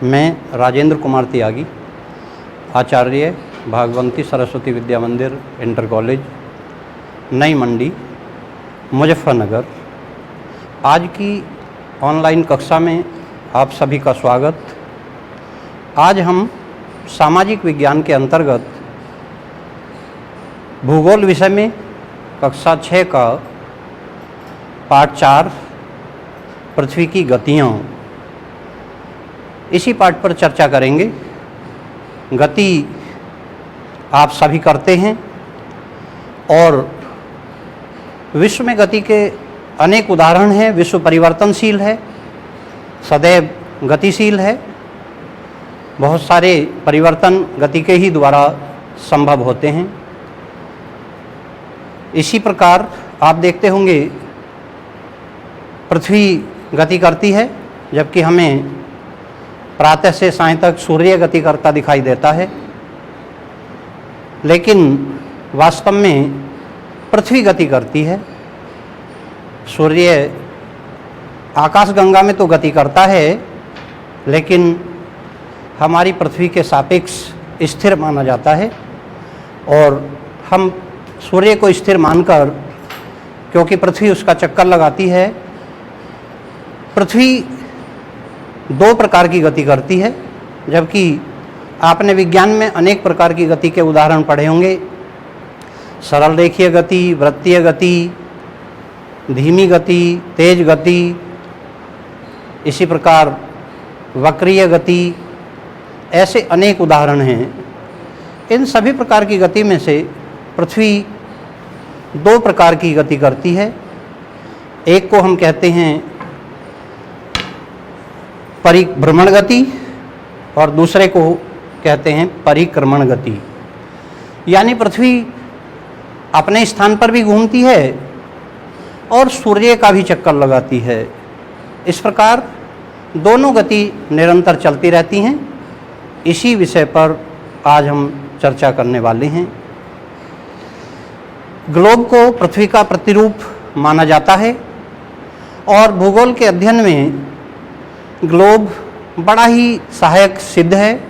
मैं राजेंद्र कुमार त्यागी, आचार्य भागवंती सरस्वती विद्या मंदिर inter college, Nai Mandi, Muzaffarnagar. आज की ऑनलाइन कक्षा में आप सभी का स्वागत। आज हम सामाजिक विज्ञान के अंतर्गत भूगोल विषय में कक्षा 6 का पाठ 4 पृथ्वी की गतियाँ, इसी पाठ पर चर्चा करेंगे। गति आप सभी करते हैं और विश्व में गति के अनेक उदाहरण हैं। विश्व परिवर्तनशील है, सदैव गतिशील है। बहुत सारे परिवर्तन गति के ही द्वारा संभव होते हैं। इसी प्रकार आप देखते होंगे पृथ्वी गति करती है, जबकि हमें प्रातः से सायं तक सूर्य गति करता दिखाई देता है, लेकिन वास्तव में पृथ्वी गति करती है। सूर्य आकाशगंगा में तो गति करता है, लेकिन हमारी पृथ्वी के सापेक्ष स्थिर माना जाता है और हम सूर्य को स्थिर मानकर, क्योंकि पृथ्वी उसका चक्कर लगाती है, पृथ्वी 2 प्रकार की गति करती है, जबकि आपने विज्ञान में अनेक प्रकार की गति के उदाहरण पढ़े होंगे। सरल रेखीय गति, वृत्तीय गति, धीमी गति, तेज गति, इसी प्रकार वक्रीय गति, ऐसे अनेक उदाहरण हैं। इन सभी प्रकार की गति में से पृथ्वी 2 प्रकार की गति करती है। एक को हम कहते हैं परिभ्रमण गति और दूसरे को कहते हैं परिक्रमण गति। यानी पृथ्वी अपने स्थान पर भी घूमती है और सूर्य का भी चक्कर लगाती है। इस प्रकार दोनों गति निरंतर चलती रहती हैं। इसी विषय पर आज हम चर्चा करने वाले हैं। ग्लोब को पृथ्वी का प्रतिरूप माना जाता है और भूगोल के अध्ययन में ग्लोब बड़ा ही सहायक सिद्ध है।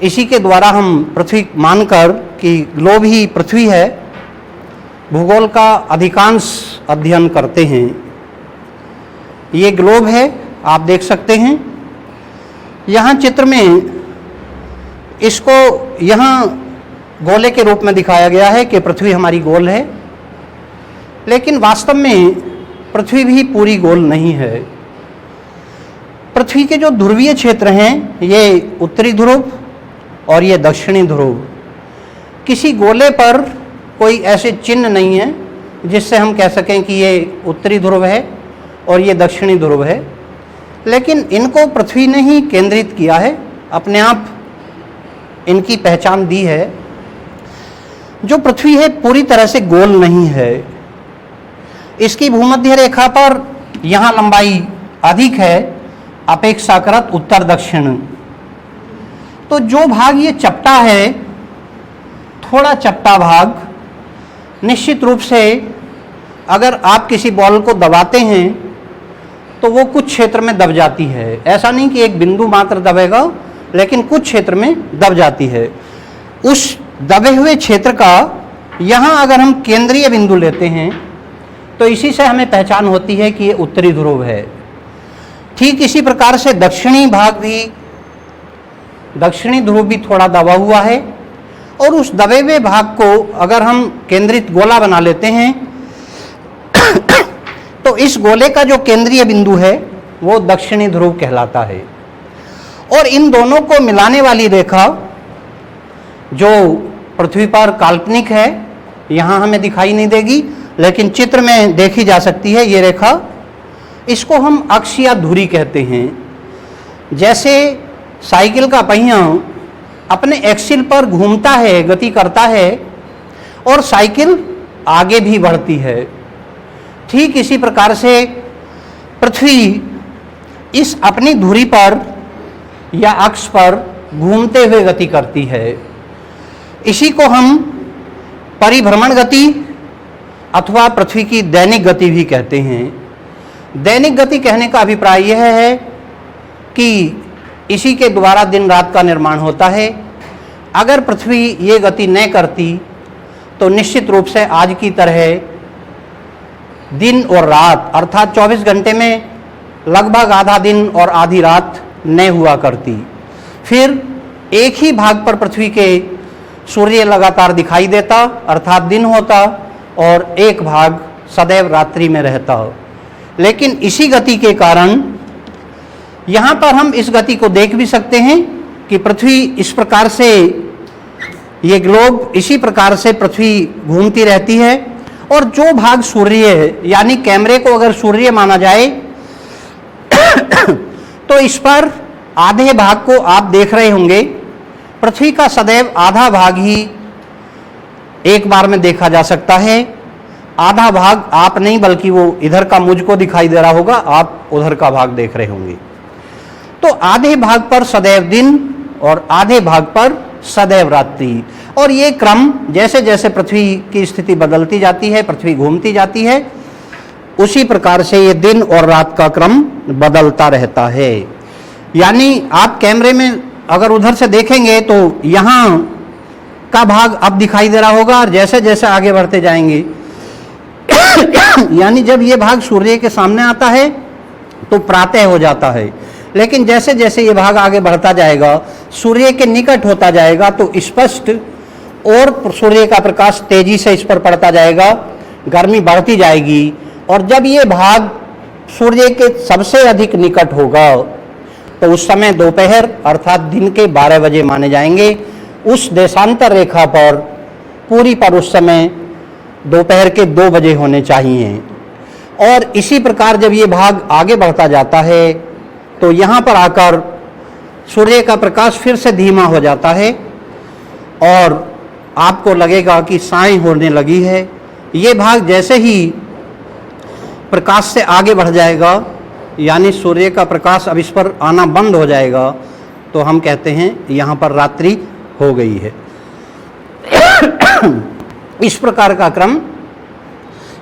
इसी के द्वारा हम पृथ्वी मानकर कि ग्लोब ही पृथ्वी है, भूगोल का अधिकांश अध्ययन करते हैं। ये ग्लोब है, आप देख सकते हैं। यहाँ चित्र में इसको यहाँ गोले के रूप में दिखाया गया है कि पृथ्वी हमारी गोल है, लेकिन वास्तव में पृथ्वी भी पूरी गोल नहीं है। पृथ्वी के जो ध्रुवीय क्षेत्र हैं, ये उत्तरी ध्रुव और ये दक्षिणी ध्रुव। किसी गोले पर कोई ऐसे चिन्ह नहीं है जिससे हम कह सकें कि ये उत्तरी ध्रुव है और ये दक्षिणी ध्रुव है, लेकिन इनको पृथ्वी ने ही केंद्रित किया है, अपने आप इनकी पहचान दी है। जो पृथ्वी है पूरी तरह से गोल नहीं है। इसकी भूमध्य रेखा पर यहाँ लंबाई अधिक है अपेक्षाकृत उत्तर दक्षिण। तो जो भाग ये चपटा है, थोड़ा चपटा भाग, निश्चित रूप से अगर आप किसी बॉल को दबाते हैं तो वो कुछ क्षेत्र में दब जाती है। ऐसा नहीं कि एक बिंदु मात्र दबेगा, लेकिन कुछ क्षेत्र में दब जाती है। उस दबे हुए क्षेत्र का यहाँ अगर हम केंद्रीय बिंदु लेते हैं तो इसी से हमें पहचान होती है कि ये उत्तरी ध्रुव है। ठीक इसी प्रकार से दक्षिणी ध्रुव भी थोड़ा दबा हुआ है और उस दबे हुए भाग को अगर हम केंद्रित गोला बना लेते हैं तो इस गोले का जो केंद्रीय बिंदु है वो दक्षिणी ध्रुव कहलाता है। और इन दोनों को मिलाने वाली रेखा जो पृथ्वी पर काल्पनिक है, यहाँ हमें दिखाई नहीं देगी, लेकिन चित्र में देखी जा सकती है ये रेखा। इसको हम अक्ष या धुरी कहते हैं। जैसे साइकिल का पहिया अपने एक्सिल पर घूमता है, गति करता है और साइकिल आगे भी बढ़ती है, ठीक इसी प्रकार से पृथ्वी इस अपनी धुरी पर या अक्ष पर घूमते हुए गति करती है। इसी को हम परिभ्रमण गति अथवा पृथ्वी की दैनिक गति भी कहते हैं। दैनिक गति कहने का अभिप्राय यह है कि इसी के द्वारा दिन रात का निर्माण होता है। अगर पृथ्वी ये गति न करती तो निश्चित रूप से आज की तरह दिन और रात अर्थात 24 घंटे में लगभग आधा दिन और आधी रात न हुआ करती। फिर एक ही भाग पर पृथ्वी के सूर्य लगातार दिखाई देता अर्थात दिन होता और एक भाग सदैव रात्रि में रहता। लेकिन इसी गति के कारण यहाँ पर हम इस गति को देख भी सकते हैं कि पृथ्वी इस प्रकार से, ये ग्लोब इसी प्रकार से पृथ्वी घूमती रहती है और जो भाग सूर्य है यानी कैमरे को अगर सूर्य माना जाए तो इस पर आधे भाग को आप देख रहे होंगे। पृथ्वी का सदैव आधा भाग ही एक बार में देखा जा सकता है। आधा भाग आप नहीं बल्कि वो इधर का मुझको दिखाई दे रहा होगा, आप उधर का भाग देख रहे होंगे। तो आधे भाग पर सदैव दिन और आधे भाग पर सदैव रात्रि, और ये क्रम जैसे जैसे पृथ्वी की स्थिति बदलती जाती है, पृथ्वी घूमती जाती है, उसी प्रकार से ये दिन और रात का क्रम बदलता रहता है। यानी आप कैमरे में अगर उधर से देखेंगे तो यहाँ का भाग अब दिखाई दे रहा होगा और जैसे जैसे आगे बढ़ते जाएंगे यानी जब ये भाग सूर्य के सामने आता है तो प्रातः हो जाता है, लेकिन जैसे जैसे ये भाग आगे बढ़ता जाएगा, सूर्य के निकट होता जाएगा तो स्पष्ट और सूर्य का प्रकाश तेजी से इस पर पड़ता जाएगा, गर्मी बढ़ती जाएगी और जब ये भाग सूर्य के सबसे अधिक निकट होगा तो उस समय दोपहर अर्थात दिन के 12 बजे माने जाएंगे। उस देशांतर रेखा पर पूरी पर उस समय दोपहर के 2 बजे होने चाहिए। और इसी प्रकार जब ये भाग आगे बढ़ता जाता है तो यहाँ पर आकर सूर्य का प्रकाश फिर से धीमा हो जाता है और आपको लगेगा कि साय होने लगी है। ये भाग जैसे ही प्रकाश से आगे बढ़ जाएगा यानी सूर्य का प्रकाश अब इस पर आना बंद हो जाएगा तो हम कहते हैं यहाँ पर रात्रि हो गई है। इस प्रकार का क्रम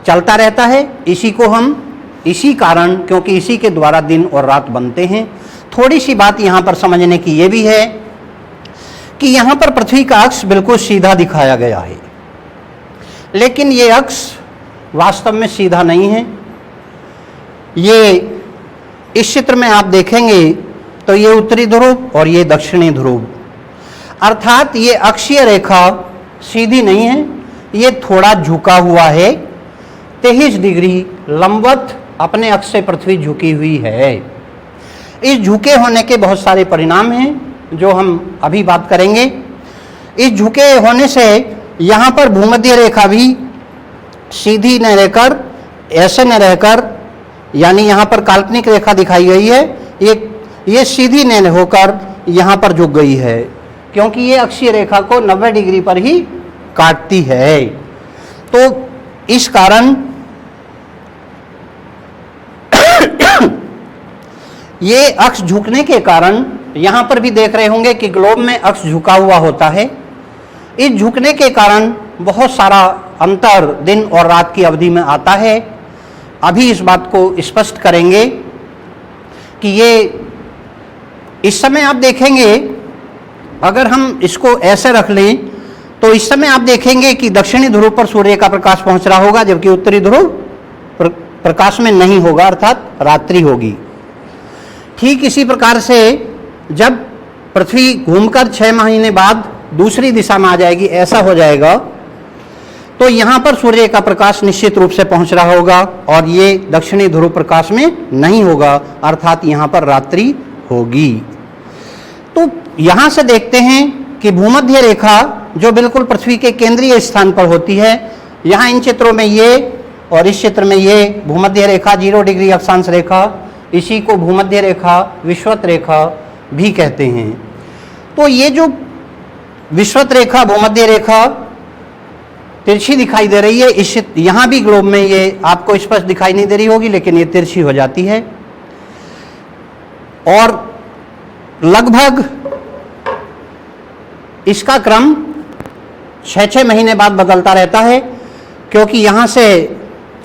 चलता रहता है। इसी को हम इसी कारण, क्योंकि इसी के द्वारा दिन और रात बनते हैं। थोड़ी सी बात यहाँ पर समझने की ये भी है कि यहाँ पर पृथ्वी का अक्ष बिल्कुल सीधा दिखाया गया है, लेकिन ये अक्ष वास्तव में सीधा नहीं है। ये इस चित्र में आप देखेंगे तो ये उत्तरी ध्रुव और ये दक्षिणी ध्रुव, अर्थात ये अक्षीय रेखा सीधी नहीं है, ये थोड़ा झुका हुआ है। 23 डिग्री लंबवत अपने अक्ष से पृथ्वी झुकी हुई है। इस झुके होने के बहुत सारे परिणाम हैं जो हम अभी बात करेंगे। इस झुके होने से यहाँ पर भूमध्य रेखा भी सीधी न रहकर, ऐसे न रहकर, यानी यहाँ पर काल्पनिक रेखा दिखाई गई है, ये सीधी न होकर यहाँ पर झुक गई है, क्योंकि ये अक्षीय रेखा को 90 डिग्री पर ही काटती है। तो इस कारण ये अक्ष झुकने के कारण यहाँ पर भी देख रहे होंगे कि ग्लोब में अक्ष झुका हुआ होता है। इस झुकने के कारण बहुत सारा अंतर दिन और रात की अवधि में आता है। अभी इस बात को स्पष्ट करेंगे कि ये इस समय आप देखेंगे, अगर हम इसको ऐसे रख लें तो इस समय आप देखेंगे कि दक्षिणी ध्रुव पर सूर्य का प्रकाश पहुंच रहा होगा, जबकि उत्तरी ध्रुव प्रकाश में नहीं होगा, अर्थात रात्रि होगी। ठीक इसी प्रकार से जब पृथ्वी घूमकर 6 महीने बाद दूसरी दिशा में आ जाएगी, ऐसा हो जाएगा, तो यहाँ पर सूर्य का प्रकाश निश्चित रूप से पहुंच रहा होगा और ये दक्षिणी ध्रुव प्रकाश में नहीं होगा, अर्थात यहाँ पर रात्रि होगी। तो यहाँ से देखते हैं कि भूमध्य रेखा जो बिल्कुल पृथ्वी के केंद्रीय स्थान पर होती है, यहाँ इन चित्रों में ये और इस चित्र में ये भूमध्य रेखा 0 डिग्री अक्षांश रेखा, इसी को भूमध्य रेखा, विषुवत रेखा भी कहते हैं। तो ये जो विषुवत रेखा, भूमध्य रेखा तिरछी दिखाई दे रही है, इस यहाँ भी ग्लोब में ये आपको स्पष्ट दिखाई नहीं दे रही होगी, लेकिन ये तिरछी हो जाती है और लगभग इसका क्रम 6-6 महीने बाद बदलता रहता है, क्योंकि यहाँ से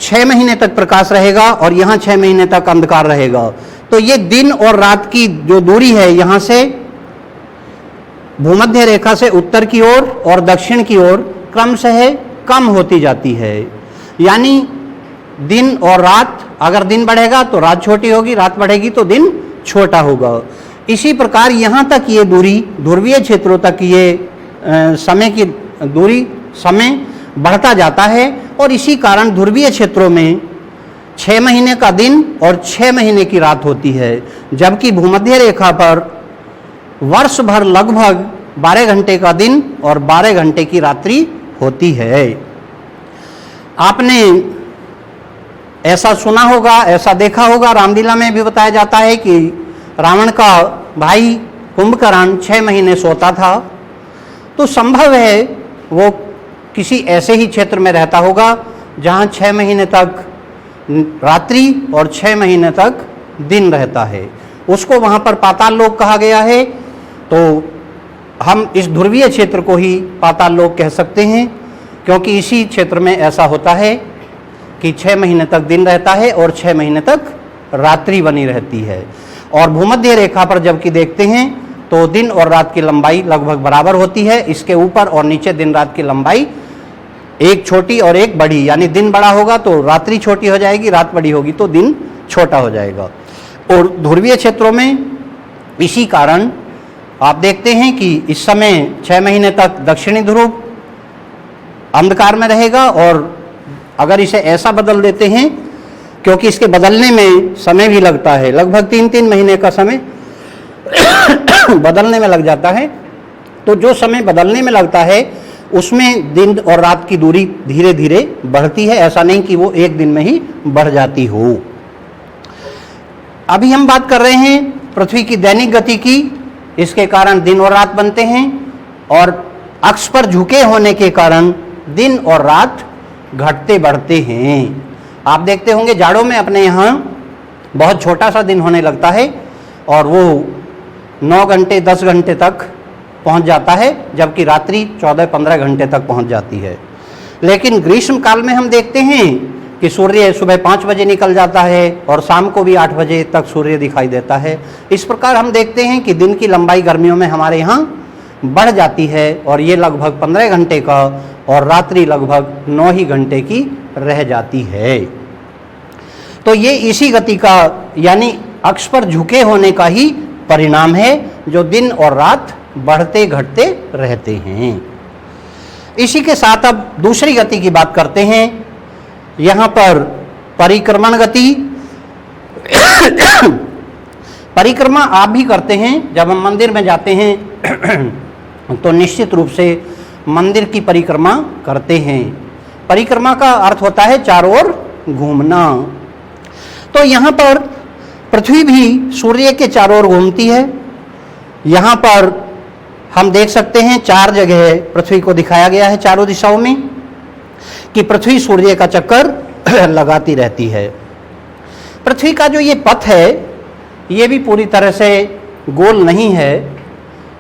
6 महीने तक प्रकाश रहेगा और यहाँ 6 महीने तक अंधकार रहेगा। तो ये दिन और रात की जो दूरी है, यहाँ से भूमध्य रेखा से उत्तर की ओर और दक्षिण की ओर क्रमशः कम होती जाती है। यानी दिन और रात, अगर दिन बढ़ेगा तो रात छोटी होगी, रात बढ़ेगी तो दिन छोटा होगा। इसी प्रकार यहाँ तक ये दूरी, ध्रुवीय क्षेत्रों तक ये समय की दूरी, समय बढ़ता जाता है और इसी कारण ध्रुवीय क्षेत्रों में 6 महीने का दिन और 6 महीने की रात होती है, जबकि भूमध्य रेखा पर वर्ष भर लगभग 12 घंटे का दिन और 12 घंटे की रात्रि होती है। आपने ऐसा सुना होगा, ऐसा देखा होगा, रामलीला में भी बताया जाता है कि रावण का भाई कुंभकर्ण 6 महीने सोता था। तो संभव है वो किसी ऐसे ही क्षेत्र में रहता होगा जहाँ 6 महीने तक रात्रि और 6 महीने तक दिन रहता है। उसको वहाँ पर पाताल लोक कहा गया है। तो हम इस ध्रुवीय क्षेत्र को ही पाताल लोक कह सकते हैं, क्योंकि इसी क्षेत्र में ऐसा होता है कि 6 महीने तक दिन रहता है और 6 महीने तक रात्रि बनी रहती है। और भूमध्य रेखा पर जबकि देखते हैं तो दिन और रात की लंबाई लगभग बराबर होती है। इसके ऊपर और नीचे दिन रात की लंबाई एक छोटी और एक बड़ी, यानी दिन बड़ा होगा तो रात्रि छोटी हो जाएगी, रात बड़ी होगी तो दिन छोटा हो जाएगा। और ध्रुवीय क्षेत्रों में इसी कारण आप देखते हैं कि इस समय 6 महीने तक दक्षिणी ध्रुव अंधकार में रहेगा, और अगर इसे ऐसा बदल देते हैं, क्योंकि इसके बदलने में समय भी लगता है, लगभग 3-3 महीने का समय बदलने में लग जाता है। तो जो समय बदलने में लगता है उसमें दिन और रात की दूरी धीरे धीरे बढ़ती है, ऐसा नहीं कि वो एक दिन में ही बढ़ जाती हो। अभी हम बात कर रहे हैं पृथ्वी की दैनिक गति की। इसके कारण दिन और रात बनते हैं, और अक्ष पर झुके होने के कारण दिन और रात घटते बढ़ते हैं। आप देखते होंगे जाड़ों में अपने यहाँ बहुत छोटा सा दिन होने लगता है और वो 9 घंटे 10 घंटे तक पहुँच जाता है, जबकि रात्रि 14-15 घंटे तक पहुँच जाती है। लेकिन ग्रीष्म काल में हम देखते हैं कि सूर्य सुबह 5 बजे निकल जाता है और शाम को भी 8 बजे तक सूर्य दिखाई देता है। इस प्रकार हम देखते हैं कि दिन की लंबाई गर्मियों में हमारे यहाँ बढ़ जाती है, और ये लगभग 15 घंटे का और रात्रि लगभग 9 ही घंटे की रह जाती है। तो ये इसी गति का, यानी अक्ष पर झुके होने का ही परिणाम है, जो दिन और रात बढ़ते घटते रहते हैं। इसी के साथ अब दूसरी गति की बात करते हैं। यहाँ पर परिक्रमण गति परिक्रमा आप भी करते हैं। जब हम मंदिर में जाते हैं तो निश्चित रूप से मंदिर की परिक्रमा करते हैं। परिक्रमा का अर्थ होता है चारों ओर घूमना। तो यहाँ पर पृथ्वी भी सूर्य के चारों ओर घूमती है। यहाँ पर हम देख सकते हैं 4 जगह पृथ्वी को दिखाया गया है चारों दिशाओं में, कि पृथ्वी सूर्य का चक्कर लगाती रहती है। पृथ्वी का जो ये पथ है ये भी पूरी तरह से गोल नहीं है,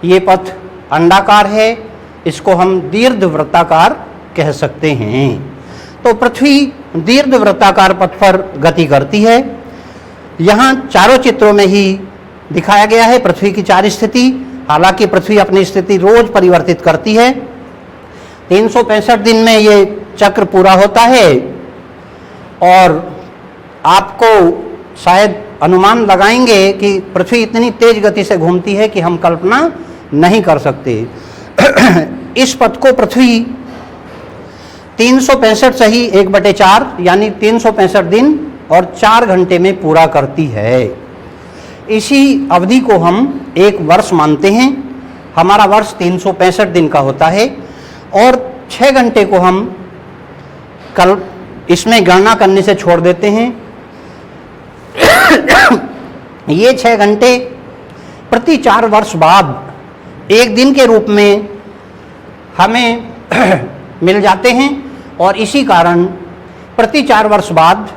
ये पथ अंडाकार है, इसको हम दीर्घवृत्ताकार कह सकते हैं। तो पृथ्वी दीर्घवृत्ताकार पथ पर गति करती है। यहाँ चारों चित्रों में ही दिखाया गया है पृथ्वी की 4 स्थिति। हालांकि पृथ्वी अपनी स्थिति रोज परिवर्तित करती है। 365 दिन में ये चक्र पूरा होता है, और आपको शायद अनुमान लगाएंगे कि पृथ्वी इतनी तेज गति से घूमती है कि हम कल्पना नहीं कर सकते। इस पथ को पृथ्वी 365 सही 1/4 यानी 365 दिन और 4 घंटे में पूरा करती है। इसी अवधि को हम एक वर्ष मानते हैं। हमारा वर्ष 365 दिन का होता है, और 6 घंटे को हम कल इसमें गणना करने से छोड़ देते हैं। ये 6 घंटे प्रति 4 वर्ष बाद एक दिन के रूप में हमें मिल जाते हैं, और इसी कारण प्रति 4 वर्ष बाद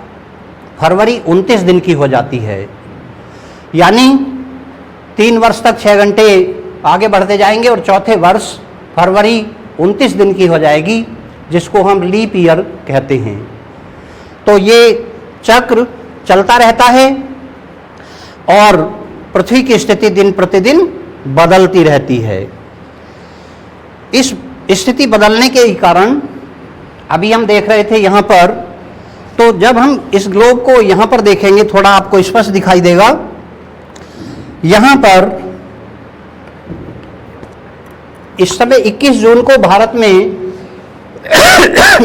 फरवरी 29 दिन की हो जाती है। यानी 3 वर्ष तक 6 घंटे आगे बढ़ते जाएंगे और चौथे वर्ष फरवरी 29 दिन की हो जाएगी, जिसको हम लीप ईयर कहते हैं। तो ये चक्र चलता रहता है। और पृथ्वी की स्थिति दिन प्रतिदिन बदलती रहती है। इस स्थिति बदलने के कारण अभी हम देख रहे थे यहाँ पर, तो जब हम इस ग्लोब को यहाँ पर देखेंगे थोड़ा आपको स्पष्ट दिखाई देगा। यहाँ पर इस समय 21 जून को भारत में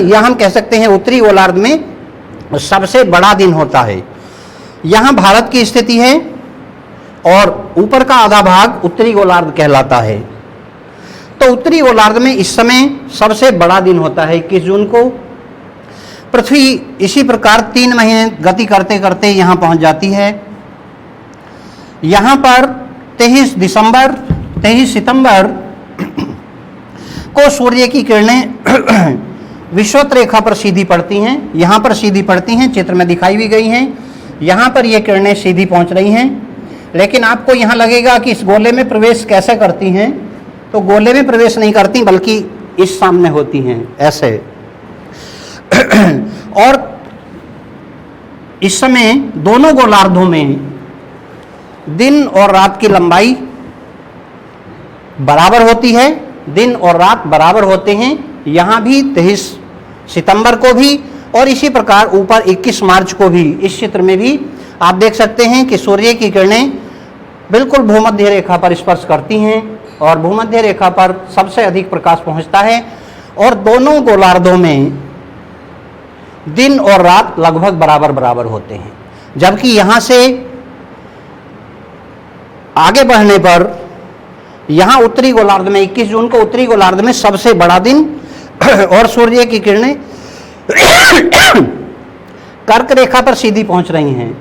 यह हम कह सकते हैं उत्तरी गोलार्ध में सबसे बड़ा दिन होता है। यहाँ भारत की स्थिति है और ऊपर का आधा भाग उत्तरी गोलार्ध कहलाता है। तो उत्तरी गोलार्ध में इस समय सबसे बड़ा दिन होता है 21 जून को। पृथ्वी इसी प्रकार 3 महीने गति करते करते यहाँ पहुँच जाती है। यहाँ पर 23 सितंबर को सूर्य की किरणें विषुवत रेखा पर सीधी पड़ती हैं। यहाँ पर सीधी पड़ती हैं, चित्र में दिखाई भी गई हैं। यहाँ पर ये किरणें सीधी पहुँच रही हैं, लेकिन आपको यहाँ लगेगा कि इस गोले में प्रवेश कैसे करती हैं, तो गोले में प्रवेश नहीं करती बल्कि इस सामने होती हैं ऐसे। और इस समय दोनों गोलार्धों में दिन और रात की लंबाई बराबर होती है, दिन और रात बराबर होते हैं। यहाँ भी 23 सितंबर को भी और इसी प्रकार ऊपर 21 मार्च को भी इस चित्र में भी आप देख सकते हैं कि सूर्य की किरणें बिल्कुल भूमध्य रेखा पर स्पर्श करती हैं और भूमध्य रेखा पर सबसे अधिक प्रकाश पहुँचता है। और दोनों गोलार्धों में दिन और रात लगभग बराबर बराबर होते हैं, जबकि यहाँ से आगे बढ़ने पर यहाँ उत्तरी गोलार्ध में 21 जून को उत्तरी गोलार्ध में सबसे बड़ा दिन और सूर्य की किरणें कर्क रेखा पर सीधी पहुँच रही हैं।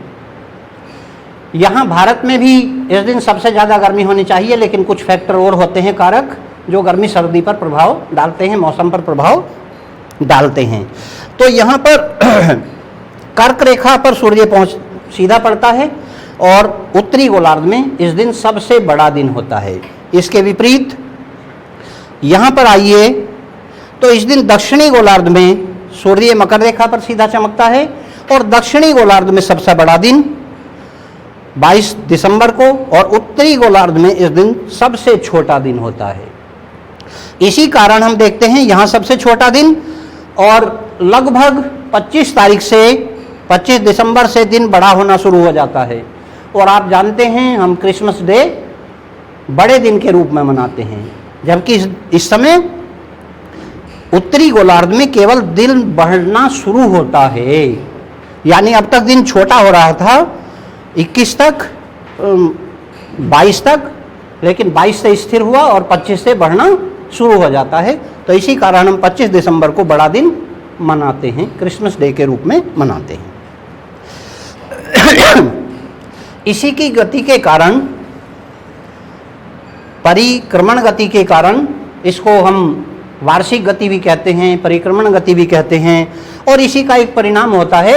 यहाँ भारत में भी इस दिन सबसे ज़्यादा गर्मी होनी चाहिए, लेकिन कुछ फैक्टर और होते हैं कारक जो गर्मी सर्दी पर प्रभाव डालते हैं, मौसम पर प्रभाव डालते हैं। तो यहाँ पर कर्क रेखा पर सूर्य सीधा पड़ता है और उत्तरी गोलार्ध में इस दिन सबसे बड़ा दिन होता है। इसके विपरीत यहाँ पर आइए, तो इस दिन दक्षिणी गोलार्ध में सूर्य मकर रेखा पर सीधा चमकता है और दक्षिणी गोलार्ध में सबसे बड़ा दिन 22 दिसंबर को और उत्तरी गोलार्ध में इस दिन सबसे छोटा दिन होता है। इसी कारण हम देखते हैं यहाँ सबसे छोटा दिन और लगभग 25 दिसंबर से दिन बड़ा होना शुरू हो जाता है। और आप जानते हैं हम क्रिसमस डे बड़े दिन के रूप में मनाते हैं, जबकि इस समय उत्तरी गोलार्ध में केवल दिन बढ़ना शुरू होता है। यानी अब तक दिन छोटा हो रहा था 21 तक 22 तक, लेकिन 22 से स्थिर हुआ और 25 से बढ़ना शुरू हो जाता है। तो इसी कारण हम 25 दिसंबर को बड़ा दिन मनाते हैं, क्रिसमस डे के रूप में मनाते हैं। इसी की गति के कारण, परिक्रमण गति के कारण, इसको हम वार्षिक गति भी कहते हैं, परिक्रमण गति भी कहते हैं, और इसी का एक परिणाम होता है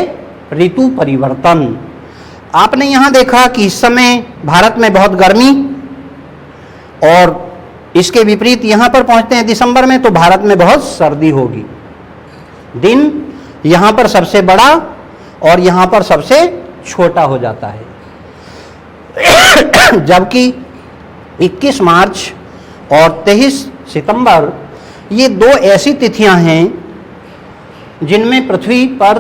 ऋतु परिवर्तन। आपने यहाँ देखा कि इस समय भारत में बहुत गर्मी और इसके विपरीत यहाँ पर पहुँचते हैं दिसंबर में तो भारत में बहुत सर्दी होगी। दिन यहाँ पर सबसे बड़ा और यहाँ पर सबसे छोटा हो जाता है। जबकि 21 मार्च और 23 सितंबर ये दो ऐसी तिथियां हैं जिनमें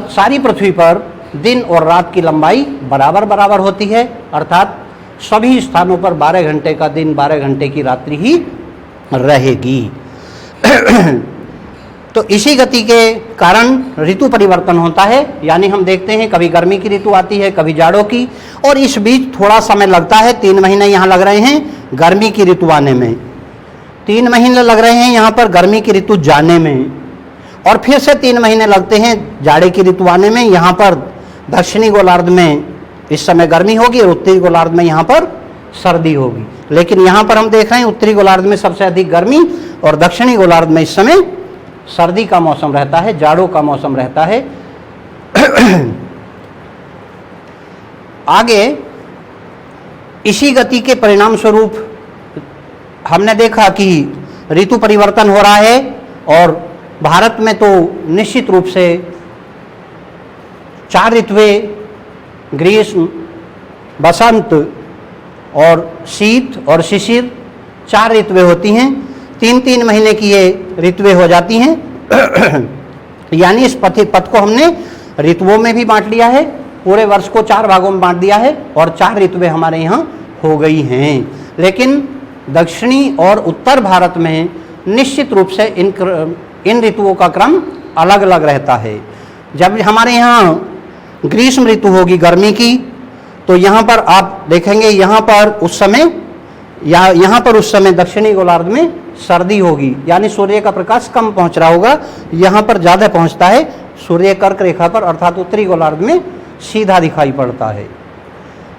सारी पृथ्वी पर दिन और रात की लंबाई बराबर बराबर होती है, अर्थात सभी स्थानों पर 12 घंटे का दिन 12 घंटे की रात्रि ही रहेगी। तो इसी गति के कारण ऋतु परिवर्तन होता है। यानी हम देखते हैं कभी गर्मी की ऋतु आती है, कभी जाड़ों की, और इस बीच थोड़ा समय लगता है। 3 महीने यहाँ लग रहे हैं गर्मी की ऋतु आने में, 3 महीने लग रहे हैं यहाँ पर गर्मी की ऋतु जाने में, और फिर से 3 महीने लगते हैं जाड़े की ऋतु आने में। यहाँ पर दक्षिणी गोलार्ध में इस समय गर्मी होगी और उत्तरी गोलार्ध में यहाँ पर सर्दी होगी। लेकिन यहाँ पर हम देख रहे हैं उत्तरी गोलार्ध में सबसे अधिक गर्मी और दक्षिणी गोलार्ध में इस समय सर्दी का मौसम रहता है, जाड़ों का मौसम रहता है। आगे इसी गति के परिणाम स्वरूप हमने देखा कि ऋतु परिवर्तन हो रहा है और भारत में तो निश्चित रूप से 4 ऋतुएं ग्रीष्म, बसंत और शीत और शिशिर 4 ऋतुएं होती हैं। 3-3 महीने की ये ऋतुएं हो जाती हैं। यानी इस पथ को हमने ऋतुओं में भी बांट लिया है, पूरे वर्ष को 4 भागों में बांट दिया है और 4 ऋतुएं हमारे यहाँ हो गई हैं। लेकिन दक्षिणी और उत्तर भारत में निश्चित रूप से इन ऋतुओं का क्रम अलग अलग रहता है। जब हमारे यहाँ ग्रीष्म ऋतु होगी गर्मी की, तो यहाँ पर आप देखेंगे यहाँ पर उस समय दक्षिणी गोलार्ध में सर्दी होगी, यानी सूर्य का प्रकाश कम पहुँच रहा होगा। यहाँ पर ज़्यादा पहुँचता है, सूर्य कर्क रेखा पर अर्थात उत्तरी गोलार्ध में सीधा दिखाई पड़ता है।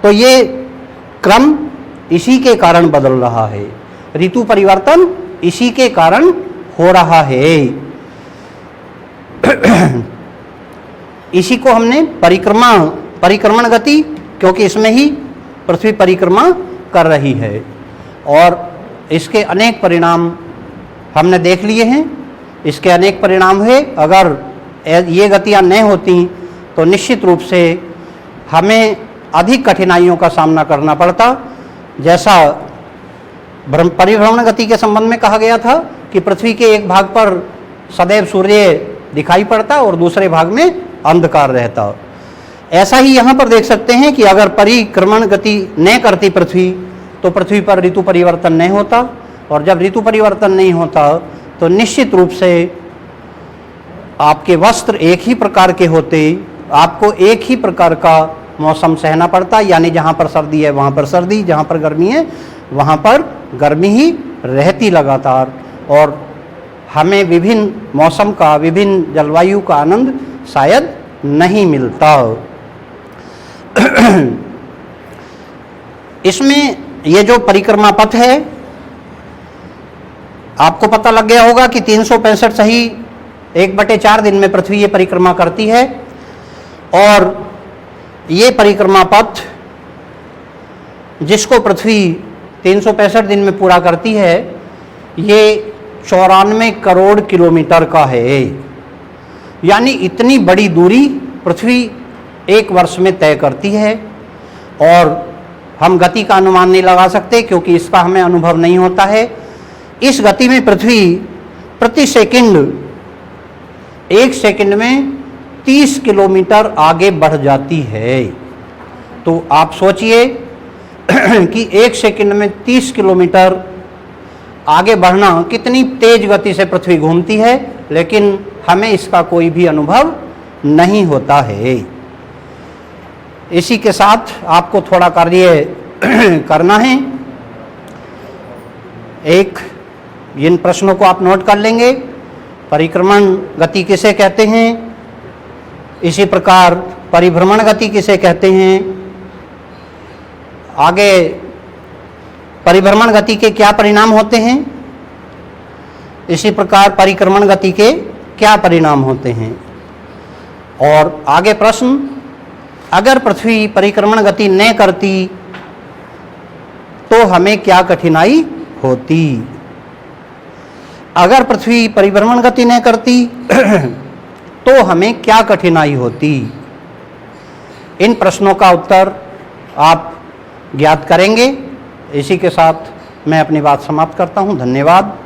तो ये क्रम इसी के कारण बदल रहा है, ऋतु परिवर्तन इसी के कारण हो रहा है। इसी को हमने परिक्रमण गति, क्योंकि इसमें ही पृथ्वी परिक्रमा कर रही है और इसके अनेक परिणाम हमने देख लिए हैं। इसके अनेक परिणाम हुए। अगर ये गतियाँ नहीं होती तो निश्चित रूप से हमें अधिक कठिनाइयों का सामना करना पड़ता। जैसा परिभ्रमण गति के संबंध में कहा गया था कि पृथ्वी के एक भाग पर सदैव सूर्य दिखाई पड़ता और दूसरे भाग में अंधकार रहता। ऐसा ही यहाँ पर देख सकते हैं कि अगर परिक्रमण गति न करती पृथ्वी, तो पृथ्वी पर ऋतु परिवर्तन नहीं होता, और जब ऋतु परिवर्तन नहीं होता तो निश्चित रूप से आपके वस्त्र एक ही प्रकार के होते, आपको एक ही प्रकार का मौसम सहना पड़ता। यानी जहाँ पर सर्दी है वहाँ पर सर्दी, जहाँ पर गर्मी है वहाँ पर गर्मी ही रहती लगातार, और हमें विभिन्न मौसम का, विभिन्न जलवायु का आनंद शायद नहीं मिलता। इसमें ये जो परिक्रमा पथ है, आपको पता लग गया होगा कि 365 सही 1/4 दिन में पृथ्वी ये परिक्रमा करती है, और ये परिक्रमा पथ जिसको पृथ्वी 365 दिन में पूरा करती है, ये 94 करोड़ किलोमीटर का है। यानी इतनी बड़ी दूरी पृथ्वी एक वर्ष में तय करती है, और हम गति का अनुमान नहीं लगा सकते क्योंकि इसका हमें अनुभव नहीं होता है। इस गति में पृथ्वी प्रति सेकंड 1 सेकंड में 30 किलोमीटर आगे बढ़ जाती है। तो आप सोचिए कि 1 सेकंड में 30 किलोमीटर आगे बढ़ना कितनी तेज गति से पृथ्वी घूमती है, लेकिन हमें इसका कोई भी अनुभव नहीं होता है। इसी के साथ आपको थोड़ा कार्य करना है। इन प्रश्नों को आप नोट कर लेंगे। परिक्रमण गति किसे कहते हैं, इसी प्रकार परिभ्रमण गति किसे कहते हैं, आगे परिभ्रमण गति के क्या परिणाम होते हैं, इसी प्रकार परिक्रमण गति के क्या परिणाम होते हैं। और आगे प्रश्न, अगर पृथ्वी परिक्रमण गति न करती तो हमें क्या कठिनाई होती। अगर पृथ्वी परिभ्रमण गति न करती तो हमें क्या कठिनाई होती। इन प्रश्नों का उत्तर आप ज्ञात करेंगे। इसी के साथ मैं अपनी बात समाप्त करता हूं। धन्यवाद।